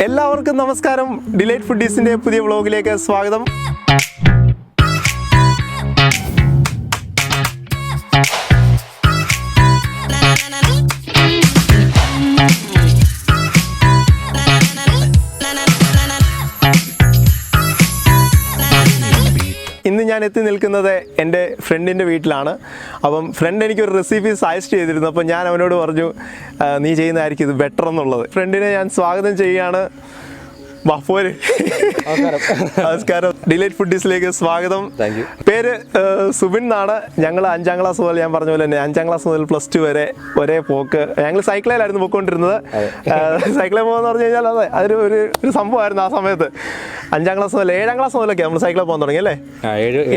എല്ലാവർക്കും നമസ്കാരം. ഡിലൈറ്റ് ഫുഡീസിൻ്റെ പുതിയ വ്ളോഗിലേക്ക് സ്വാഗതം. ഇന്ന് ഞാൻ എത്തി നിൽക്കുന്നത് എൻ്റെ ഫ്രണ്ടിൻ്റെ വീട്ടിലാണ്. അപ്പം ഫ്രണ്ട് എനിക്കൊരു റെസിപ്പി സജസ്റ്റ് ചെയ്തിരുന്നു. അപ്പം ഞാൻ അവനോട് പറഞ്ഞു നീ ചെയ്യുന്നതായിരിക്കും ഇത് ബെറ്റർ എന്നുള്ളത്. ഫ്രണ്ടിനെ ഞാൻ സ്വാഗതം ചെയ്യുകയാണ്. പോര്. നമസ്കാരം. ഡിലൈറ്റ് ഫുഡീസിലേക്ക് സ്വാഗതം. പേര് സുബിൻ എന്നാണ്. ഞങ്ങൾ 5ാം ക്ലാസ് മുതൽ, ഞാൻ പറഞ്ഞ പോലെ തന്നെ 5ാം ക്ലാസ് മുതൽ +2 വരെ ഒരേ പോക്ക്. ഞങ്ങൾ സൈക്കിളിലായിരുന്നു പോയിക്കൊണ്ടിരുന്നത്. സൈക്കിളിൽ പോകുന്ന പറഞ്ഞു കഴിഞ്ഞാൽ അതൊരു ഒരു സംഭവമായിരുന്നു ആ സമയത്ത്. 5ാം ക്ലാസ് മുതൽ 7ാം ക്ലാസ് മുതലൊക്കെ നമ്മൾ സൈക്കിളിൽ പോകാൻ തുടങ്ങി അല്ലേ?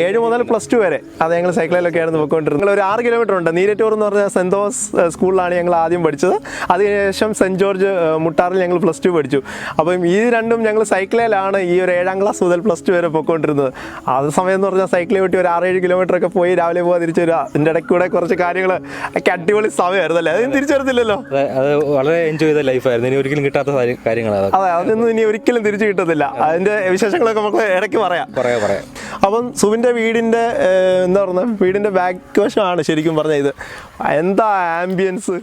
7 മുതൽ +2 വരെ അത് ഞങ്ങൾ സൈക്കിളിലൊക്കെ ആയിരുന്നു പോയിക്കൊണ്ടിരുന്നത്. ഞങ്ങൾ ഒരു 6 കിലോമീറ്റർ ഉണ്ട്. നീരറ്റൂർ എന്ന് പറഞ്ഞ സെൻറ് തോമസ് സ്കൂളിലാണ് ഞങ്ങൾ ആദ്യം പഠിച്ചത്. അതിനുശേഷം സെൻറ് ജോർജ് മുട്ടാറിൽ ഞങ്ങൾ +2 പഠിച്ചു. അപ്പം ഈ രണ്ടും ഞങ്ങൾ സൈക്കിളിലാണ് ഈ ഒരു 7ാം ക്ലാസ് മുതൽ +2 വരെ പോയിക്കൊണ്ടിരുന്നത്. അത് സമയം എന്ന് പറഞ്ഞാൽ സൈക്കിളിൽ വെട്ടി ഒരു 6-7 കിലോമീറ്റർ ഒക്കെ പോയി രാവിലെ പോകാൻ തിരിച്ചു വരിക. അതിൻ്റെ ഇടയ്ക്ക് കൂടെ കുറച്ച് കാര്യങ്ങൾ ഒക്കെ അടിപൊളി സമയമായിരുന്നു അല്ലേ? അതൊന്നും തിരിച്ചു വരത്തില്ലല്ലോ. അത് വളരെ എൻജോയ് ചെയ്ത ലൈഫായിരുന്നു. ഇനി ഒരിക്കലും കിട്ടാത്ത കാര്യങ്ങളാണ്. അതെ, അതൊന്നും ഇനി ഒരിക്കലും തിരിച്ചു കിട്ടത്തില്ല. അതിൻ്റെ വിശേഷങ്ങളൊക്കെ നമുക്ക് ഇടയ്ക്ക് പറയാം. അപ്പം സുബിൻ്റെ വീടിൻ്റെ എന്താ പറയുക, വീടിൻ്റെ ബാക്ക് വശമാണ് ശരിക്കും പറഞ്ഞാൽ ഇത്. എന്താ ആംബിയൻസ്!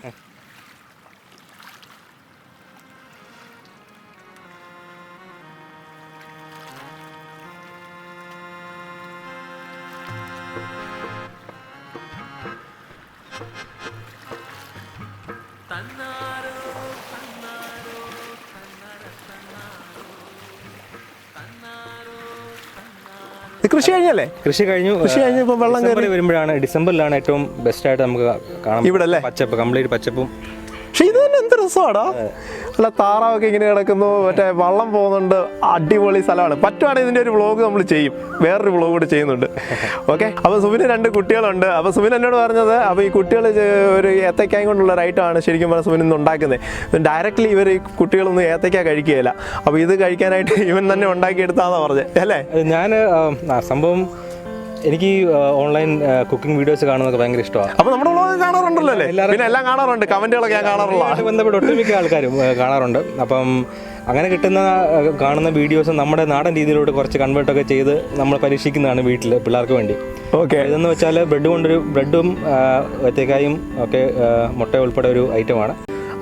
കൃഷി കഴിഞ്ഞല്ലേ? കൃഷി കഴിഞ്ഞു. ഇപ്പൊ വെള്ളം കയറി വരുമ്പോഴാണ്, ഡിസംബറിലാണ് ഏറ്റവും ബെസ്റ്റ് ആയിട്ട് നമുക്ക് കാണാം ഇവിടെ അല്ലേ? പച്ചപ്പ്, കംപ്ലീറ്റ് പച്ചപ്പും. പക്ഷെ ഇത് തന്നെ എന്ത് രസമാടാ. അല്ല, താറാവൊക്കെ ഇങ്ങനെ കിടക്കുന്നു, മറ്റേ വള്ളം പോകുന്നുണ്ട്. അടിപൊളി സ്ഥലമാണ്. പറ്റുവാണെങ്കിൽ ഇതിൻ്റെ ഒരു വ്ളോഗ് നമ്മൾ ചെയ്യും, വേറൊരു വ്ളോഗ് കൂടെ ചെയ്യുന്നുണ്ട്. ഓക്കെ. അപ്പോൾ സുബിന് 2 കുട്ടികളുണ്ട്. അപ്പോൾ സുബിൻ എന്നോട് പറഞ്ഞത്, അപ്പോൾ ഈ കുട്ടികൾ ഒരു ഏത്തക്കായും കൊണ്ടുള്ള റൈറ്റാണ് ശരിക്കും പറഞ്ഞാൽ സുബിൻ ഇന്ന് ഉണ്ടാക്കുന്നത്. ഡയറക്റ്റ്ലി ഇവർ ഈ കുട്ടികളൊന്നും ഏത്തക്ക കഴിക്കുകയില്ല. അപ്പോൾ ഇത് കഴിക്കാനായിട്ട് ഇവൻ തന്നെ ഉണ്ടാക്കിയെടുത്താന്നാണ് പറഞ്ഞത് അല്ലേ? ഞാൻ സംഭവം എനിക്ക് ഓൺലൈൻ കുക്കിംഗ് വീഡിയോസ് കാണുന്നതൊക്കെ ഭയങ്കര ഇഷ്ടമാണ്. അപ്പോൾ നമ്മുടെ വ്ളോഗ് കാണാറുണ്ടല്ലോ അല്ലേ? പിന്നെ എല്ലാം കാണാറുണ്ട്, കമൻറ്റുകളൊക്കെ ഞാൻ കാണാറുള്ള. ബന്ധപ്പെട്ട് ഒട്ടുമിക്ക ആൾക്കാരും കാണാറുണ്ട്. അപ്പം അങ്ങനെ കാണുന്ന വീഡിയോസ് നമ്മുടെ നാടൻ രീതിയിലോട്ട് കുറച്ച് കൺവേർട്ടൊക്കെ ചെയ്ത് നമ്മൾ പരീക്ഷിക്കുന്നതാണ് വീട്ടിൽ പിള്ളേർക്ക് വേണ്ടി. ഓക്കെ. ഇതെന്ന് വെച്ചാൽ ബ്രെഡും ഏത്തക്കായും ഒക്കെ മുട്ട ഉൾപ്പെടെ ഒരു ഐറ്റമാണ്.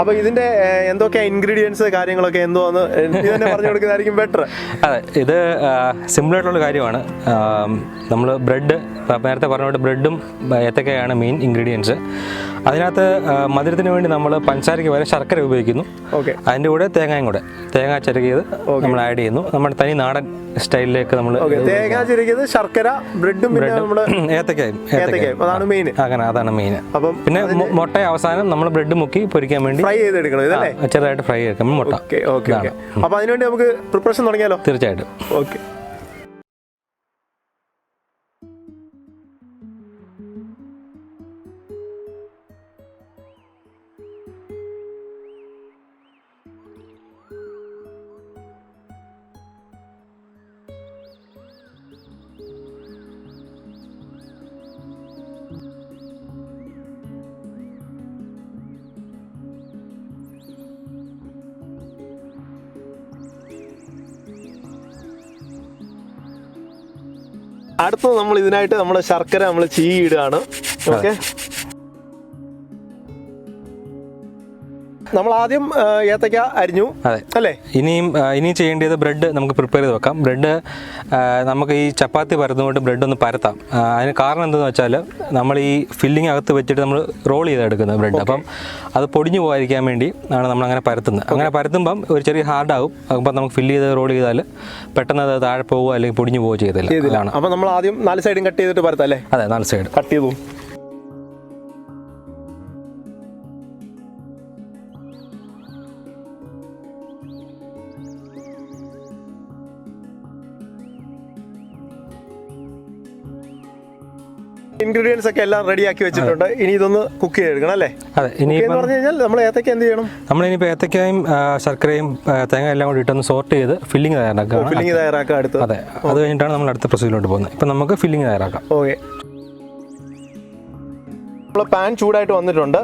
അപ്പോൾ ഇതിൻ്റെ എന്തൊക്കെ ഇൻഗ്രീഡിയൻസ് കാര്യങ്ങളൊക്കെ എന്തോന്ന് ഇതന്നെ പറഞ്ഞു കൊടുക്കുന്നതായിരിക്കും ബെറ്റർ. അതെ, ഇത് സിമ്പിളായിട്ടുള്ള കാര്യമാണ്. നമ്മൾ ബ്രെഡ്, നേരത്തെ പറഞ്ഞ ബ്രെഡും ഏത്തക്കയാണ് മെയിൻ ഇൻഗ്രീഡിയൻസ്. അതിനകത്ത് മധുരത്തിന് വേണ്ടി നമ്മൾ പഞ്ചസാരയ്ക്ക് പകരം ശർക്കര ഉപയോഗിക്കുന്നു. ഓക്കെ. അതിൻ്റെ കൂടെ തേങ്ങ ചിരകിയത് നമ്മൾ ആഡ് ചെയ്യുന്നു. നമ്മുടെ തനി നാടൻ സ്റ്റൈലിലേക്ക് നമ്മൾ തേങ്ങ ചിരകിയത്, ശർക്കര, ബ്രെഡും ഏത്തക്കയും അതാണ് മെയിൻ. അതാണ് മെയിൻ. അപ്പം പിന്നെ മുട്ട അവസാനം നമ്മൾ ബ്രെഡ് മുക്കി പൊരിക്കാൻ വേണ്ടി ഫ്രൈ ചെയ്തെടുക്കണം ഇതല്ലേ? ചെറുതായിട്ട് ഫ്രൈ ചെയ്തെടുക്കണം മുട്ട. അപ്പോൾ അതിനുവേണ്ടി നമുക്ക് പ്രിപ്പറേഷൻ തുടങ്ങിയാലോ? തീർച്ചയായിട്ടും. ഓക്കെ. അടുത്തത് നമ്മൾ ഇതിനായിട്ട് നമ്മുടെ ശർക്കര നമ്മൾ ചീയിടുകയാണ്. ഓക്കെ. നമ്മൾ ആദ്യം ഏത്തക്ക അരിഞ്ഞു അല്ലേ? ഇനിയും ചെയ്യേണ്ടത് ബ്രെഡ് നമുക്ക് പ്രിപ്പയർ ചെയ്ത് വെക്കാം. ബ്രെഡ് നമുക്ക് ഈ ചപ്പാത്തി പരത്തുകൊണ്ട് ബ്രെഡ് ഒന്ന് പരത്താം. അതിന് കാരണം എന്താണെന്ന് വെച്ചാൽ നമ്മൾ ഈ ഫില്ലിങ് അകത്ത് വെച്ചിട്ട് നമ്മൾ റോൾ ചെയ്തെടുക്കുന്നത് ബ്രെഡ്. അപ്പം അത് പൊടിഞ്ഞു പോകാതിരിക്കാൻ വേണ്ടി ആണ് നമ്മൾ അങ്ങനെ പരത്തുന്നത്. അങ്ങനെ പരത്തുമ്പം ഒരു ചെറിയ ഹാർഡാകും. അപ്പം നമുക്ക് ഫില്ല് ചെയ്ത് റോൾ ചെയ്താൽ പെട്ടെന്ന് അത് താഴെ പോവുക അല്ലെങ്കിൽ പൊടിഞ്ഞു പോവുക ചെയ്തില്ല. അപ്പം നമ്മൾ ആദ്യം 4 സൈഡും കട്ട് ചെയ്തിട്ട് പരത്താം അല്ലേ? അതെ, 4 സൈഡ് കട്ട് ചെയ്തു. ഇൻഗ്രീഡിയൻസ് ഒക്കെ എല്ലാം റെഡിയാക്കി വെച്ചിട്ടുണ്ട്. ഇനി ഇതൊന്ന് കുക്ക് ചെയ്തെടുക്കണം അല്ലേ? അതെ. ഇനി പറഞ്ഞു കഴിഞ്ഞാൽ നമ്മൾ ഏത്തക്ക എന്ത് ചെയ്യണം? നമ്മളിനിപ്പോൾ ഏത്തക്കയും ശർക്കരയും തേങ്ങ എല്ലാം കൂടി ഇട്ടൊന്ന് സോർട്ട് ചെയ്ത് ഫില്ലിംഗ് തയ്യാറാക്കാം. അടുത്ത് അതെ, അത് കഴിഞ്ഞിട്ടാണ് നമ്മൾ അടുത്ത പ്രൊസീജിയറിലോട്ട് പോകുന്നത്. ഇപ്പം നമുക്ക് ഫില്ലിംഗ് തയ്യാറാക്കാം. ഓക്കെ. നമ്മൾ പാൻ ചൂടായിട്ട് വന്നിട്ടുണ്ട്.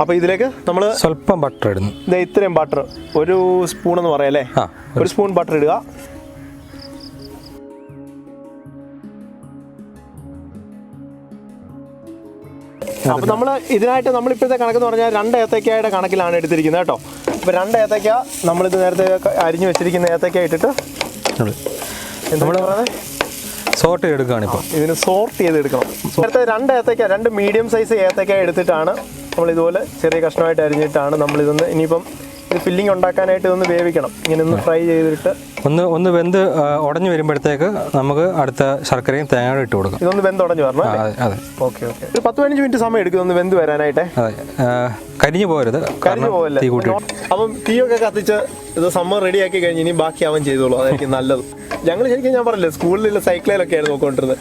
അപ്പോൾ ഇതിലേക്ക് നമ്മൾ സ്വല്പം ബട്ടർ ഇടുന്നു. ഇത്രയും ബട്ടർ, ഒരു സ്പൂൺ എന്ന് പറയാം അല്ലേ? ഒരു സ്പൂൺ ബട്ടർ ഇടുക. അപ്പോൾ നമ്മൾ ഇതിനായിട്ട് നമ്മളിപ്പോഴത്തെ കണക്കെന്ന് പറഞ്ഞാൽ 2 ഏത്തയ്ക്കയുടെ കണക്കിലാണ് എടുത്തിരിക്കുന്നത് കേട്ടോ. അപ്പോൾ 2 ഏത്തയ്ക്ക നമ്മളിത് നേരത്തെ അരിഞ്ഞു വെച്ചിരിക്കുന്ന ഏത്തയ്ക്ക ഇട്ടിട്ട് നമ്മൾ സോർട്ട് ചെയ്തെടുക്കുകയാണ്. ഇപ്പോൾ ഇതിന് സോർട്ട് ചെയ്തെടുക്കണം. നേരത്തെ 2 ഏത്തയ്ക്ക, 2 മീഡിയം സൈസ് ഏത്തയ്ക്ക എടുത്തിട്ടാണ് നമ്മളിതുപോലെ ചെറിയ കഷ്ണമായിട്ട് അരിഞ്ഞിട്ടാണ് നമ്മളിതൊന്ന് ഇനിയിപ്പം ഇത് ഫില്ലിംഗ് ഉണ്ടാക്കാനായിട്ട് ഇതൊന്ന് വേവിക്കണം. ഇങ്ങനെ ഒന്ന് ഫ്രൈ ചെയ്തിട്ട് ഒന്ന് വെന്ത് ഉടഞ്ഞു വരുമ്പോഴത്തേക്ക് നമുക്ക് അടുത്ത ശർക്കരയും തേങ്ങയും ഇട്ട് കൊടുക്കാം. ഇതൊന്ന് വെന്ത് ഉടഞ്ഞു വരണം. അതെ, ഓക്കെ. ഒരു 10-15 മിനിറ്റ് സമയം എടുക്കും ഒന്ന് വെന്ത് വരാനായിട്ട്. അതെ, കരിഞ്ഞു പോകരുത്, കരിഞ്ഞു പോകല്ലേ. അപ്പം തീയൊക്കെ കത്തിച്ച് ഇത് സംഭവം റെഡിയാക്കി കഴിഞ്ഞ് ഇനി ബാക്കി അവൻ ചെയ്തോളൂ, അതായിരിക്കും നല്ലത്. ഞങ്ങൾ ശരിക്കും ഞാൻ പറഞ്ഞില്ലേ സ്കൂളിലുള്ള സൈക്കിളിലൊക്കെ ആയിരുന്നു നോക്കിക്കൊണ്ടിരുന്നത്.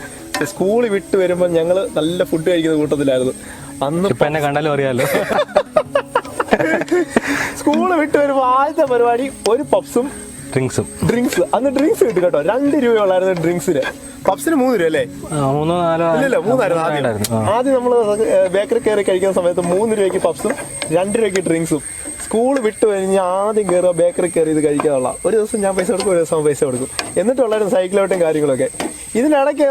സ്കൂളിൽ വിട്ട് വരുമ്പോൾ ഞങ്ങൾ നല്ല ഫുഡ് കഴിക്കുന്ന കൂട്ടത്തിലായിരുന്നു. അന്ന് ഇപ്പം എന്നെ കണ്ടാലും അറിയാമല്ലോ. സ്കൂള് വിട്ട് വരുമ്പോൾ ആദ്യത്തെ പരിപാടി ഒരു പപ്സും ഡ്രിങ്ക്സ്. അന്ന് ഡ്രിങ്ക്സ് കിട്ടും കേട്ടോ. 2 രൂപയുള്ളായിരുന്നു ഡ്രിങ്ക്സിന്. പപ്സിന് 3 രൂപ അല്ലേ? 3 ആദ്യം നമ്മൾ ബേക്കറി കയറി കഴിക്കുന്ന സമയത്ത് 3 രൂപയ്ക്ക് പപ്സും 2 രൂപയ്ക്ക് ഡ്രിങ്ക്സും. സ്കൂൾ വിട്ട് കഴിഞ്ഞ് ആദ്യം കയറുക ബേക്കറി കയറി ഇത് കഴിക്കാനുള്ള. ഒരു ദിവസം ഞാൻ പൈസ കൊടുക്കും, ഒരു ദിവസം പൈസ കൊടുക്കും. എന്നിട്ടുള്ളായിരുന്നു സൈക്കിളോട്ടും കാര്യങ്ങളൊക്കെ. ഇതിനിടയ്ക്ക്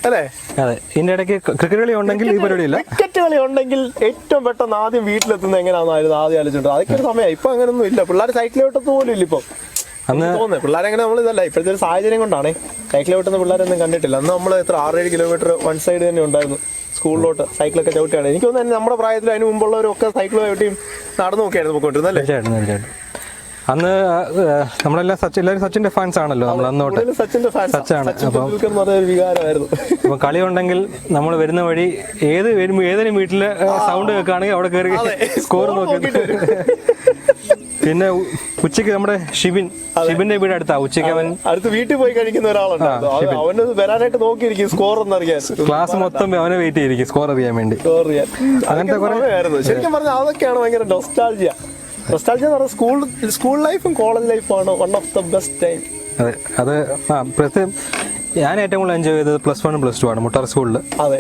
അല്ലേ? അതെ, ഇതിന്റെ ഇടയ്ക്ക് ക്രിക്കറ്റ് കളി ഉണ്ടെങ്കിൽ ഈ പരിപാടിയില്ല. ക്രിക്കറ്റ് കളി ഉണ്ടെങ്കിൽ ഏറ്റവും പെട്ടെന്ന് ആദ്യം വീട്ടിലെത്തുന്നത് എങ്ങനെയാണെന്നായിരുന്നു ആദ്യം ആലോചിച്ചിട്ട്. അതൊക്കെ ഒരു സമയമായി. ഇപ്പൊ അങ്ങനെയൊന്നും ഇല്ല. പിള്ളേർ സൈക്കിളോട്ടത്ത് പോലും ഇല്ല ഇപ്പം. അന്ന് തോന്നുന്നത് പിള്ളേരങ്ങനെ നമ്മൾ ഇതല്ല, ഇപ്പോഴത്തെ ഒരു സാഹചര്യം കൊണ്ടാണ് സൈക്കിൾ ഓട്ടുന്ന പിള്ളേരൊന്നും കണ്ടിട്ടില്ല. അന്ന് നമ്മൾ എത്ര 6-7 കിലോമീറ്റർ വൺ സൈഡ് തന്നെ ഉണ്ടായിരുന്നു സ്കൂളിലോട്ട് സൈക്കിളൊക്കെ ചവിട്ടിയാണ്. എനിക്ക് തോന്നുന്നു നമ്മുടെ പ്രായത്തിൽ അതിന് മുമ്പുള്ളവരൊക്കെ സൈക്കിൾ ചവിട്ടിയും നടന്നു നോക്കിയായിരുന്നു പോയിക്കൊണ്ടിരുന്നല്ലേ. അന്ന് നമ്മളെല്ലാം എല്ലാവരും സച്ചിന്റെ ഫാൻസ് ആണല്ലോ. നമ്മൾ അന്നോട്ട് സച്ചാണ്. അപ്പം കളി ഉണ്ടെങ്കിൽ നമ്മൾ വരുന്ന വഴി ഏതെങ്കിലും വീട്ടില് സൗണ്ട് കേൾക്കുകയാണെങ്കിൽ അവിടെ കയറി സ്കോർ നോക്കിയിട്ട്. പിന്നെ ഉച്ചയ്ക്ക് നമ്മുടെ ഷിബിന്റെ വീട് അടുത്താ. ഉച്ചയ്ക്ക് അവൻ അടുത്ത് വീട്ടിൽ പോയി കഴിക്കുന്ന ഒരാളുണ്ട്. അവന് വരാനായിട്ട് നോക്കിയിരിക്കും സ്കോർ എന്നറിയാൻ. ക്ലാസ് മൊത്തം അവനെ വെയിറ്റ് ചെയ്തിരിക്കും സ്കോർ അറിയാൻ വേണ്ടി. അങ്ങനത്തെ കുറെ ശരിക്കും പറഞ്ഞാൽ അതൊക്കെയാണ് ഭയങ്കര നൊസ്റ്റാൾജിയ എന്ന് പറഞ്ഞാൽ സ്കൂൾ ലൈഫും കോളേജ് ലൈഫും ആണ് one of the best time. അതെ, അത് ഞാൻ ഏറ്റവും കൂടുതൽ എൻജോയ് ചെയ്തത് +1 +2 ആണ് മുട്ടാർ സ്കൂളിൽ. അതെ,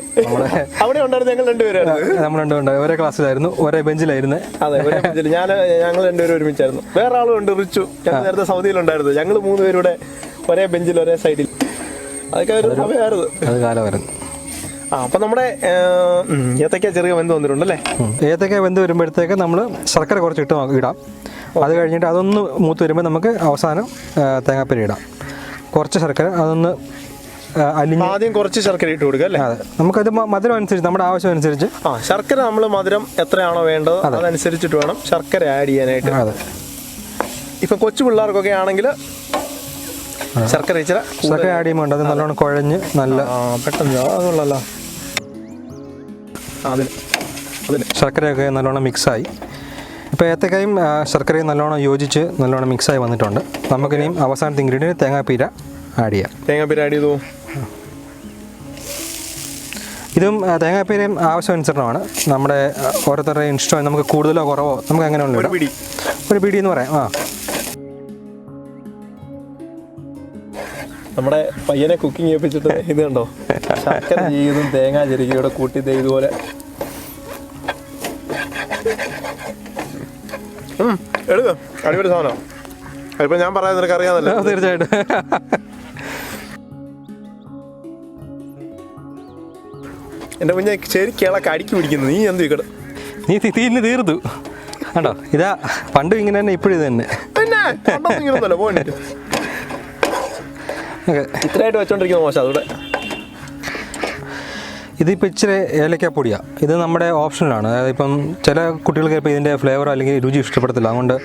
അവിടെ ഉണ്ടായിരുന്നു. നമ്മൾ രണ്ടുപേരും ഒരേ ക്ലാസ്സിലായിരുന്നു, ഒരേ ബെഞ്ചിലായിരുന്നു. അതെ, ഒരേ ബെഞ്ചിൽ ഞങ്ങൾ 2 പേരും ഒരുമിച്ചായിരുന്നു. വേറെ ആളും ഉണ്ട്, റിച്ചു. ഞങ്ങൾ നേരത്തെ സൗദിയിലുണ്ടായിരുന്നു. ഞങ്ങൾ 3 പേരുടെ ഒരേ ബെഞ്ചിൽ ഒരേ സൈഡിൽ. അതൊക്കെ ഒരു സമയമായിരുന്നു, അത് കാലമായിരുന്നു. അപ്പം നമ്മുടെ ഏത്തക്ക ചെറിയ വെന്ത് വന്നിട്ടുണ്ടല്ലേ. ഏത്തക്ക വെന്ത് വരുമ്പോഴത്തേക്ക് നമ്മൾ ശർക്കര കുറച്ച് ഇടാം. അത് കഴിഞ്ഞിട്ട് അതൊന്ന് മൂത്ത് വരുമ്പോൾ നമുക്ക് അവസാനം തേങ്ങാപ്പരി ഇടാം. കുറച്ച് ശർക്കര അതൊന്ന് ആദ്യം കുറച്ച് ശർക്കര ഇട്ട് കൊടുക്കുക അല്ലേ? അതെ, നമുക്കത് മധുരം അനുസരിച്ച് നമ്മുടെ ആവശ്യം അനുസരിച്ച് ശർക്കര നമ്മൾ മധുരം എത്രയാണോ വേണ്ടത് അതനുസരിച്ചിട്ട് വേണം ശർക്കര ആഡ് ചെയ്യാനായിട്ട്. അതെ, ഇപ്പം കൊച്ചു പിള്ളേർക്കൊക്കെ ആണെങ്കിൽ ശർക്കര ആഡ് ചെയ്യുമ്പോൾ അത് നല്ലോണം കുഴഞ്ഞ് നല്ല പെട്ടെന്ന് അതുള്ളല്ലോ. ശർക്കരയൊക്കെ നല്ലോണം മിക്സായി. ഇപ്പോൾ ഏത്തക്കായും ശർക്കരയും നല്ലോണം യോജിച്ച് നല്ലോണം മിക്സായി വന്നിട്ടുണ്ട്. നമുക്കിനിയും അവസാനത്തെ ഇൻഗ്രീഡിയൻറ്റ് തേങ്ങാപ്പീര ആഡ് ചെയ്യാം. തേങ്ങാപ്പീര ആഡ് ചെയ്തു. ഇതും തേങ്ങാപ്പീരയും ആവശ്യാനുസരണമാണ്. നമ്മുടെ ഓരോരുത്തരുടെയും ഇഷ്ടം. നമുക്ക് കൂടുതലോ കുറവോ നമുക്ക് അങ്ങനെ ഉള്ളൂ. ഒരു പിടി എന്ന് പറയാം. നമ്മുടെ പയ്യനെ കുക്കിംഗ് ചെയ്യിപ്പിച്ചിട്ട് ഇത് കണ്ടോ, ശർക്കര ചെയ്തും തേങ്ങ ചെരുകിയോടെ കൂട്ടി ഇതുപോലെ എടുക്കാം. അടിപൊളി സാധനം. അതിപ്പോൾ ഞാൻ പറയാൻ നിനക്ക് അറിയാമല്ലോ. തീർച്ചയായിട്ടും. എൻ്റെ കുഞ്ഞെ ശരിക്കും ഇളക്ക് അടിക്ക് പിടിക്കുന്നു. നീ എന്ത് ഇക്കട നീ തീർന്ന് തീർത്തു കണ്ടോ. ഇതാ പണ്ടും ഇങ്ങനെ തന്നെ, ഇപ്പോഴും ഇത് തന്നെ. പിന്നെ ഇങ്ങനൊന്നുമല്ല പോയിട്ട് ഇത്രയായിട്ട് വെച്ചോണ്ടിരിക്കുന്നത് മോശം. അതുകൂടെ ഇതിപ്പോൾ ഇച്ചിരി ഏലക്കാപ്പൊടിയാണ്. ഇത് നമ്മുടെ ഓപ്ഷനിലാണ്. അതായത് ഇപ്പം ചില കുട്ടികൾക്ക് ഇപ്പോൾ ഇതിൻ്റെ ഫ്ലേവർ അല്ലെങ്കിൽ രുചി ഇഷ്ടപ്പെടത്തില്ല. അതുകൊണ്ട്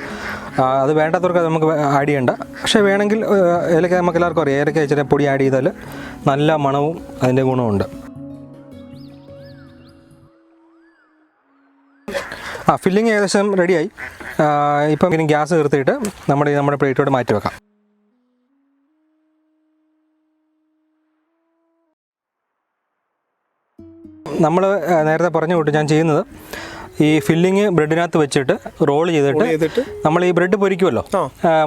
അത് വേണ്ടാത്തവർക്ക് അത് നമുക്ക് ആഡ് ചെയ്യേണ്ട. പക്ഷേ വേണമെങ്കിൽ ഏലക്ക നമുക്ക് എല്ലാവർക്കും അറിയാം, ഏലക്ക ഇച്ചിരി പൊടി ആഡ് ചെയ്താൽ നല്ല മണവും അതിൻ്റെ ഗുണമുണ്ട്. ഫില്ലിങ് ഏകദേശം റെഡിയായി. ഇപ്പം ഇനി ഗ്യാസ് നിർത്തിയിട്ട് നമ്മുടെ പ്ലേറ്റോട് മാറ്റി വെക്കാം. നമ്മൾ നേരത്തെ പറഞ്ഞു വിട്ടു ഞാൻ ചെയ്യുന്നത് ഈ ഫില്ലിങ് ബ്രെഡിനകത്ത് വെച്ചിട്ട് റോൾ ചെയ്തിട്ട് നമ്മൾ ഈ ബ്രെഡ് പൊരിക്കുമല്ലോ,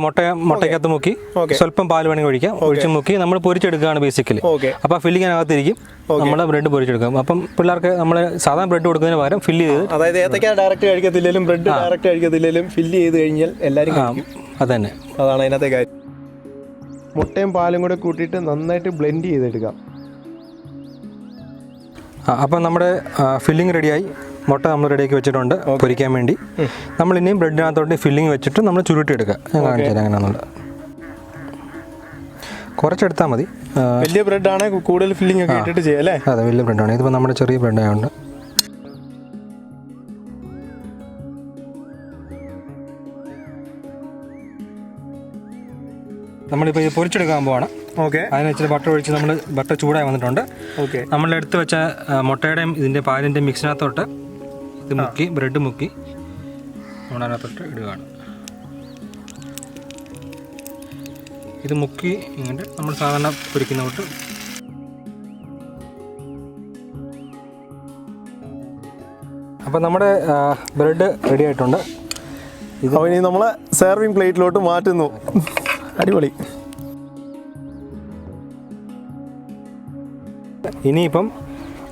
മുട്ടയ്ക്കകത്ത് മുക്കി സ്വല്പം പാൽ വേണമെങ്കിൽ ഒഴിച്ച് മുക്കി നമ്മൾ പൊരിച്ചെടുക്കുകയാണ് ബേസിക്കലി. അപ്പോൾ ആ ഫില്ലിങ് അതിനകത്തിരിക്കും, നമ്മൾ ബ്രെഡ് പൊരിച്ചെടുക്കാം. അപ്പം പിള്ളേർക്ക് നമ്മൾ സാധാരണ ബ്രെഡ് കൊടുക്കുന്നതിന് പകരം ഫില്ല് ചെയ്ത്, അതായത് ഏത്തക്ക ഡയറക്റ്റ് കഴിക്കത്തില്ലെങ്കിലും ബ്രെഡ് ഡയറക്റ്റ് കഴിക്കത്തില്ലെങ്കിലും ഫില്ല് ചെയ്ത് കഴിഞ്ഞാൽ എല്ലാവരും അതന്നെ, അതാണ് അതിനകത്തെ കാര്യം. മുട്ടയും പാലും കൂടെ കൂട്ടിയിട്ട് നന്നായിട്ട് ബ്ലെൻഡ് ചെയ്തെടുക്കാം. അപ്പം നമ്മുടെ ഫില്ലിങ് റെഡിയായി. മുട്ട നമ്മൾ റെഡിയാക്കി വെച്ചിട്ടുണ്ട് പൊരിക്കാൻ വേണ്ടി. നമ്മൾ ഇനിയും ബ്രെഡിനകത്തോട്ട് ഫില്ലിങ് വെച്ചിട്ട് നമ്മൾ ചുരുട്ടിയെടുക്കുക. ഞാൻ കാണിച്ചു തരാം എങ്ങനെയാണെന്നുള്ളത്. കുറച്ചെടുത്താൽ മതി. വലിയ ബ്രെഡാണ് കൂടുതൽ ഫില്ലിംഗ് ഒക്കെ ഇട്ടിട്ട് ചെയ്യാം അല്ലേ? അതെ, വലിയ ബ്രെഡാണ്. ഇതിപ്പോൾ നമ്മുടെ ചെറിയ ബ്രെഡ് ആയതുകൊണ്ട് നമ്മളിപ്പോൾ ഇത് പൊരിച്ചെടുക്കാൻ പോവാണ്. അതിന് വെച്ചിട്ട് ബട്ടർ ഒഴിച്ച് നമ്മൾ ബട്ടർ ചൂടായി വന്നിട്ടുണ്ട്. നമ്മൾ എടുത്ത് വെച്ച മുട്ടയുടെയും ഇതിൻ്റെ പാലിൻ്റെ മിക്സിനകത്തോട്ട് ഇത് മുക്കി ബ്രെഡ് മുക്കി നമ്മളതിനകത്തോട്ട് ഇടുകയാണ്. ഇത് മുക്കി ഇങ്ങോട്ട് നമ്മൾ സാധാരണ പൊരിക്കുന്ന തൊട്ട് അപ്പം നമ്മുടെ ബ്രെഡ് റെഡി ആയിട്ടുണ്ട്. ഇത് ഇനി നമ്മൾ സെർവിങ് പ്ലേറ്റിലോട്ട് മാറ്റുന്നു. അടിപൊളി. ഇനിയിപ്പം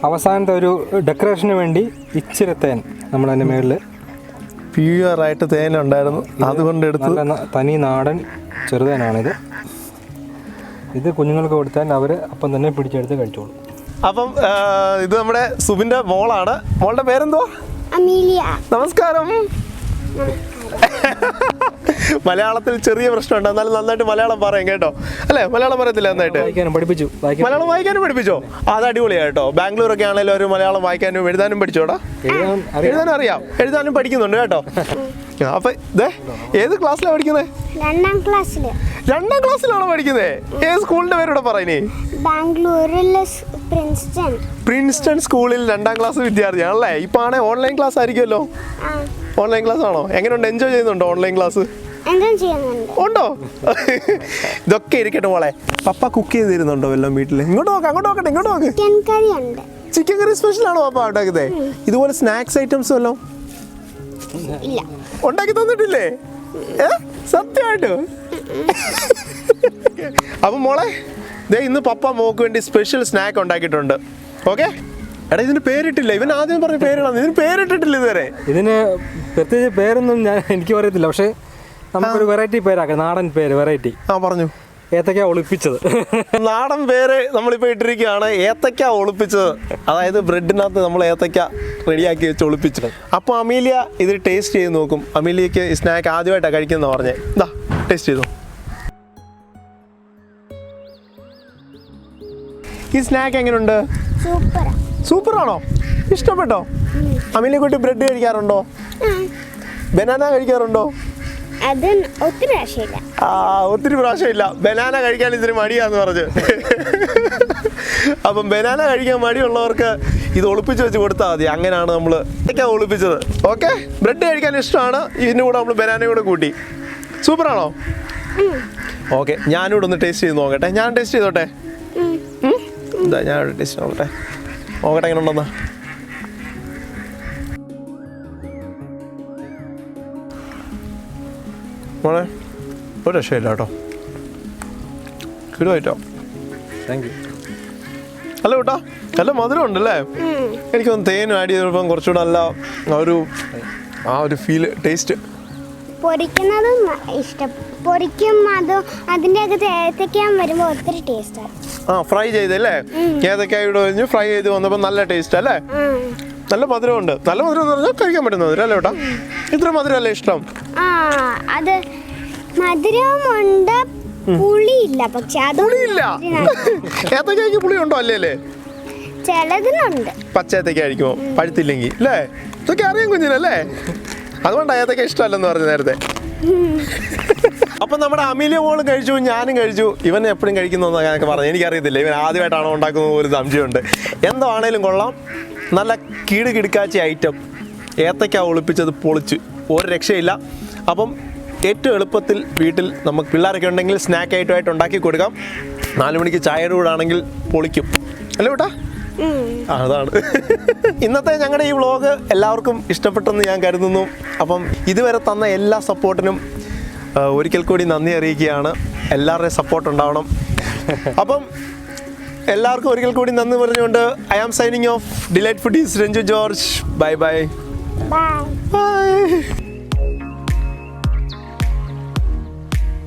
അവസാനത്തെ ഒരു ഡെക്കറേഷന് വേണ്ടി ഇച്ചിരി തേൻ നമ്മൾ അതിൻ്റെ മുകളിൽ, പ്യുവറായിട്ട് തേൻ ഉണ്ടായിരുന്നു, അതുകൊണ്ട് എടുത്ത് തനി നാടൻ ചെറുതേനാണിത്. ഇത് കുഞ്ഞുങ്ങൾക്ക് കൊടുത്താൽ അവർ അപ്പം തന്നെ പിടിച്ചെടുത്ത് കഴിച്ചോളും. അപ്പം ഇത് നമ്മുടെ സുബിൻ്റെ മോളാണ്. മോളുടെ പേരെന്തോ? അമീലിയ. നമസ്കാരം. മലയാളത്തിൽ ചെറിയ പ്രശ്നമുണ്ട്, എന്നാലും നന്നായിട്ട് മലയാളം പറയാം കേട്ടോ. അല്ലേ? മലയാളം പറയത്തില്ല നന്നായിട്ട്? മലയാളം വായിക്കാനും പഠിപ്പിച്ചോ? അത് അടിപൊളിയായിട്ടോ. ബാംഗ്ലൂരൊക്കെ ആണെങ്കിലും ഒരു മലയാളം വായിക്കാനും എഴുതാനും പഠിച്ചോടാ? എഴുതാനും അറിയാം, എഴുതാനും പഠിക്കുന്നുണ്ട് കേട്ടോ. അപ്പൊ ഇതേ ഏത് ക്ലാസ്സിലാണ് പഠിക്കുന്നത്? 2ാം ക്ലാസ്സിൽ. 2ാം ക്ലാസ്സിലാണോ പഠിക്കുന്നത്? ഏത് സ്കൂളിന്റെ പേരൂടെ പറയുന്നേ? ബാംഗ്ലൂരിലെ പ്രിൻസ്റ്റൺ സ്കൂളിൽ 2ാം ക്ലാസ് വിദ്യാർത്ഥിയാണല്ലേ? ഇപ്പൊ ആണെ ഓൺലൈൻ ക്ലാസ് ആയിരിക്കുമല്ലോ. ഓൺലൈൻ ക്ലാസ് ആണോ? എങ്ങനെയുണ്ട്? എൻജോയ് ചെയ്യുന്നുണ്ടോ ഓൺലൈൻ ക്ലാസ്? ഉണ്ടോ? ഇതൊക്കെ ഇരിക്കട്ടെ മോളെ. പപ്പ കുക്ക് ചെയ്ത് തരുന്നുണ്ടോ വല്ലതും വീട്ടിൽ? ഇങ്ങോട്ട് നോക്കാം, അങ്ങോട്ട് നോക്കട്ടെ, ഇങ്ങോട്ട് നോക്ക്. ചിക്കൻ കറി സ്പെഷ്യൽ ആണോ പപ്പ ഉണ്ടാക്കുന്നത്? ഇതുപോലെ സ്നാക്സ് ഐറ്റംസ് വല്ലോ ഉണ്ടാക്കി തന്നിട്ടില്ലേ? സത്യമായിട്ട്? അപ്പൊ മോളെ ദേ ഇന്ന് പപ്പ മോക്ക് വേണ്ടി സ്പെഷ്യൽ സ്നാക്ക് ഉണ്ടാക്കിയിട്ടുണ്ട്. ഓക്കെ? എടാ ഇതിന് പേരിട്ടില്ല. ഇവൻ ആദ്യം പറഞ്ഞ പേരിടാം. ഇതിന് പേരിട്ടിട്ടില്ല ഇതുവരെ. ഇതിന് പ്രത്യേകിച്ച് പേരൊന്നും എനിക്ക് പറയത്തില്ല, പക്ഷേ നമുക്കൊരു വെറൈറ്റി പേരാക്കാം. നാടൻ പേര് വെറൈറ്റി. പറഞ്ഞു. ഏത്തക്ക ഒളിപ്പിച്ചത്. നാടൻ പേര് നമ്മളിപ്പോൾ ഇട്ടിരിക്കുകയാണ്, ഏത്തക്ക ഒളിപ്പിച്ചത്. അതായത് ബ്രെഡിനകത്ത് നമ്മൾ ഏത്തക്ക റെഡിയാക്കി വെച്ച് ഒളിപ്പിച്ചത്. അപ്പോൾ അമീലിയ ഇത് ടേസ്റ്റ് ചെയ്ത് നോക്കും. അമീലിയക്ക് ഈ സ്നാക്ക് ആദ്യമായിട്ടാണ് കഴിക്കുന്നതെന്ന് പറഞ്ഞേ. ഇതാ ടേസ്റ്റ് ചെയ്തു. ഈ സ്നാക്ക് എങ്ങനെയുണ്ട്? സൂപ്പറാണോ? ഇഷ്ടപ്പെട്ടോ? അമീലിയെ കുട്ടി ബ്രെഡ് കഴിക്കാറുണ്ടോ? ബനാന കഴിക്കാറുണ്ടോ? ഒത്തിരി പ്രാവശ്യമില്ല. ബനാന കഴിക്കാൻ ഇത്തിരി മടിയാന്ന് പറഞ്ഞു. അപ്പം ബനാന കഴിക്കാൻ മടിയുള്ളവർക്ക് ഇത് ഒളിപ്പിച്ച് വെച്ച് കൊടുത്താൽ മതി. അങ്ങനെയാണ് നമ്മൾ ഒളിപ്പിച്ചത്. ഓക്കെ? ബ്രെഡ് കഴിക്കാൻ ഇഷ്ടമാണ്, ഇതിൻ്റെ കൂടെ നമ്മൾ ബനാനയും കൂടെ കൂട്ടി. സൂപ്പറാണോ? ഓക്കെ, ഞാനിവിടെ ഒന്ന് ടേസ്റ്റ് ചെയ്ത് നോക്കട്ടെ. ഞാൻ ടേസ്റ്റ് ചെയ്തോട്ടെ? എന്താ ഞാനിവിടെ ടേസ്റ്റ് നോക്കട്ടെ എങ്ങനെ ഉണ്ടെന്നാ. മോളെ ഒരു രക്ഷയില്ല കേട്ടോ. കിടുവായിട്ടോ. Thank you. അല്ല കേട്ടോ, നല്ല മധുരം ഉണ്ടല്ലേ? എനിക്കൊന്ന് തേൻ ആഡ് ചെയ്തപ്പം കുറച്ചുകൂടെ നല്ല ഒരു ഫീല്, ടേസ്റ്റ്. പൊരിക്കുന്നതും ഇഷ്ടം. പൊരിക്കുമ്പോൾ അതിൻ്റെ അകത്ത് ഏത്തയ്ക്കാൻ വരുമ്പോൾ ഒത്തിരി ടേസ്റ്റാണ്. ഫ്രൈ ചെയ്തല്ലേ? ഏതൊക്കെയാ ഇവിടെ കഴിഞ്ഞ് ഫ്രൈ ചെയ്ത് വന്നപ്പോൾ നല്ല ടേസ്റ്റ് അല്ലേ? നല്ല മധുരമുണ്ട്. നല്ല മധുരം എന്ന് പറഞ്ഞാൽ കഴിക്കാൻ പറ്റുന്ന മധുരം അല്ലേ കേട്ടോ? ഇത്ര മധുരമല്ലേ ഇഷ്ടം? അത് മധുരമുണ്ട്, പുളിയില്ല. പക്ഷെ പുളിയില്ല. ഏത്തക്കയ്ക്ക് പുളി ഉണ്ടോ? അല്ലേ? ചിലതിനുണ്ട്. പച്ചേത്തക്ക ആയിരിക്കുമോ പഴുത്തില്ലെങ്കിൽ അല്ലേ? ഇതൊക്കെ അറിയാം കുഞ്ഞിനല്ലേ? അതുകൊണ്ടാണ് ഏത്തക്ക ഇഷ്ടമല്ലെന്ന് പറഞ്ഞു നേരത്തെ. അപ്പൊ നമ്മുടെ അമീലിയ മോളും കഴിച്ചു, ഞാനും കഴിച്ചു. ഇവൻ എപ്പോഴും കഴിക്കുന്നൊക്കെ പറഞ്ഞു. എനിക്കറിയത്തില്ല, ഇവൻ ആദ്യമായിട്ടാണോ ഉണ്ടാക്കുന്നത് ഒരു സംശയമുണ്ട്. എന്തോ ആണേലും കൊള്ളാം. നല്ല കിടുക്കാച്ചി ഐറ്റം. ഏത്തക്ക ഒളിപ്പിച്ചത് പൊളിച്ച് ഒരു രക്ഷയില്ല. അപ്പം ഏറ്റവും എളുപ്പത്തിൽ വീട്ടിൽ നമുക്ക് പിള്ളേരൊക്കെ ഉണ്ടെങ്കിൽ സ്നാക്ക് ഐറ്റമായിട്ട് ഉണ്ടാക്കി കൊടുക്കാം. 4 മണിക്ക് ചായയുടെ കൂടെ ആണെങ്കിൽ പൊളിക്കും അല്ലേ കേട്ടാ? അതാണ്. ഇന്നത്തെ ഞങ്ങളുടെ ഈ വ്ളോഗ് എല്ലാവർക്കും ഇഷ്ടപ്പെട്ടെന്ന് ഞാൻ കരുതുന്നു. അപ്പം ഇതുവരെ തന്ന എല്ലാ സപ്പോർട്ടിനും ഒരിക്കൽ കൂടി നന്ദി അറിയിക്കുകയാണ്. എല്ലാവരുടെയും സപ്പോർട്ട് ഉണ്ടാവണം. അപ്പം എല്ലാവർക്കും ഒരിക്കൽ കൂടി നന്ദി പറഞ്ഞുകൊണ്ട് I am signing off. Delight Foodies Ranju George. Bye bye. Bye. By.